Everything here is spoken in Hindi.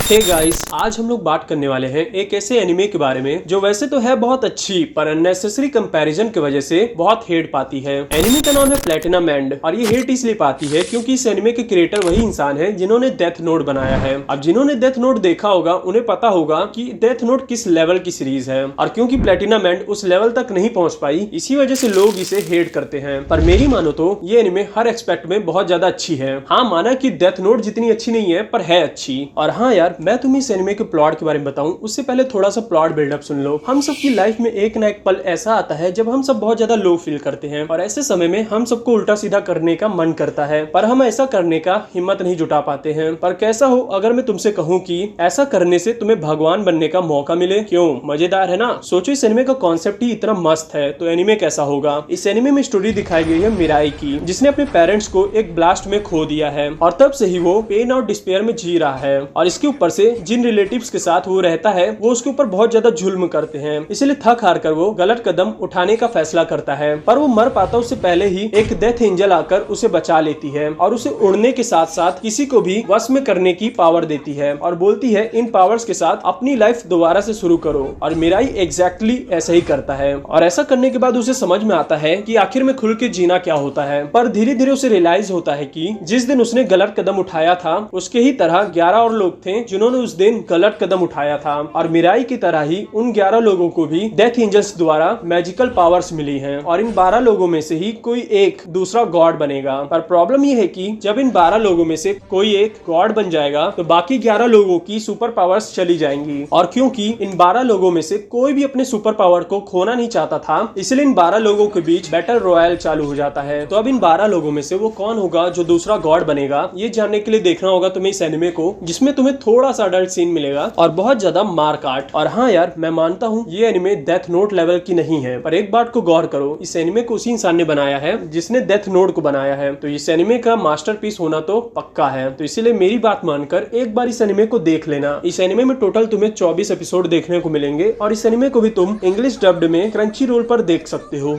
हे गाइस, आज हम लोग बात करने वाले हैं एक ऐसे एनिमे के बारे में जो वैसे तो है बहुत अच्छी पर अननेसेसरी कंपैरिजन की वजह से बहुत हेट पाती है। एनिमे का नाम है प्लेटिनम एंड और ये हेट इसलिए पाती है क्योंकि इस एनिमे के क्रिएटर वही इंसान है जिन्होंने डेथ नोट बनाया है। अब जिन्होंने डेथ नोट देखा होगा उन्हें पता होगा कि डेथ नोट किस लेवल की सीरीज है और क्योंकि प्लेटिनम एंड उस लेवल तक नहीं पहुंच पाई इसी वजह से लोग इसे हेट करते हैं। पर मेरी मानो तो ये एनिमे हर एक्सपेक्ट में बहुत ज्यादा अच्छी है। हाँ, माना कि डेथ नोट जितनी अच्छी नहीं है पर है अच्छी। और हाँ यार, मैं तुम्हें इस एनिमे के प्लॉट के बारे में बताऊं उससे पहले थोड़ा सा प्लॉट बिल्डअप सुन लो। हम सब की लाइफ में एक ना एक पल ऐसा आता है जब हम सब बहुत ज्यादा लो फील करते हैं और ऐसे समय में हम सबको उल्टा सीधा करने का मन करता है पर हम ऐसा करने का हिम्मत नहीं जुटा पाते हैं। पर कैसा हो अगर मैं तुमसे कहूँ कि ऐसा करने से तुम्हें भगवान बनने का मौका मिले? क्यों, मजेदार है ना? सोचो इस एनिमे का कॉन्सेप्ट ही इतना मस्त है तो एनिमे कैसा होगा। इस एनिमे में स्टोरी दिखाई गई है मिराई की, जिसने अपने पेरेंट्स को एक ब्लास्ट में खो दिया है और तब से ही वो पेन और डिस्पेयर में जी रहा है। और इसके ऊपर से जिन रिलेटिव्स के साथ वो रहता है वो उसके ऊपर बहुत ज्यादा जुल्म करते हैं, इसलिए थक हार कर वो गलत कदम उठाने का फैसला करता है। पर वो मर पाता उससे पहले ही एक डेथ एंजल आकर उसे बचा लेती है और उसे उड़ने के साथ साथ किसी को भी वश में करने की पावर देती है और बोलती है इन पावर्स के साथ अपनी लाइफ दोबारा से शुरू करो। और मिराई एग्जैक्टली ऐसा ही करता है और ऐसा करने के बाद उसे समझ में आता है कि आखिर में खुल के जीना क्या होता है। पर धीरे धीरे उसे रियलाइज होता है कि जिस दिन उसने गलत कदम उठाया था उसके ही तरह 11 और लोग थे जिन्होंने उस दिन गलत कदम उठाया था और मिराई की तरह ही उन 11 लोगों को भी डेथ एंजल्स द्वारा मैजिकल पावर्स मिली हैं और इन 12 लोगों में से ही कोई एक दूसरा गॉड बनेगा। पर प्रॉब्लम ये है कि जब इन 12 लोगों में से कोई एक गॉड बन जाएगा तो बाकी 11 लोगों की सुपर पावर्स चली जाएंगी। और क्योंकि इन 12 लोगों में से कोई भी अपने सुपर पावर को खोना नहीं चाहता था इसलिए इन 12 लोगों के बीच बैटल रॉयल चालू हो जाता है। तो अब इन 12 लोगों में से वो कौन होगा जो दूसरा गॉड बनेगा, ये जानने के लिए देखना होगा तुम्हें इस एनिमे को, जिसमें तुम्हें थोड़ा सा अडल्ट सीन मिलेगा और बहुत ज्यादा मार काट। और हाँ यार, मैं मानता हूँ ये एनिमे डेथ नोट लेवल की नहीं है पर एक बात को गौर करो, इस एनिमे को उसी इंसान ने बनाया है जिसने डेथ नोट को बनाया है। तो इस एनिमे का मास्टरपीस होना तो पक्का है। तो इसीलिए मेरी बात मानकर एक बार इस एनिमे को देख लेना। इस एनिमे में टोटल तुम्हें 24 एपिसोड देखने को मिलेंगे और इस एनिमे को भी तुम इंग्लिश डब्ड में क्रंची रोल पर देख सकते हो।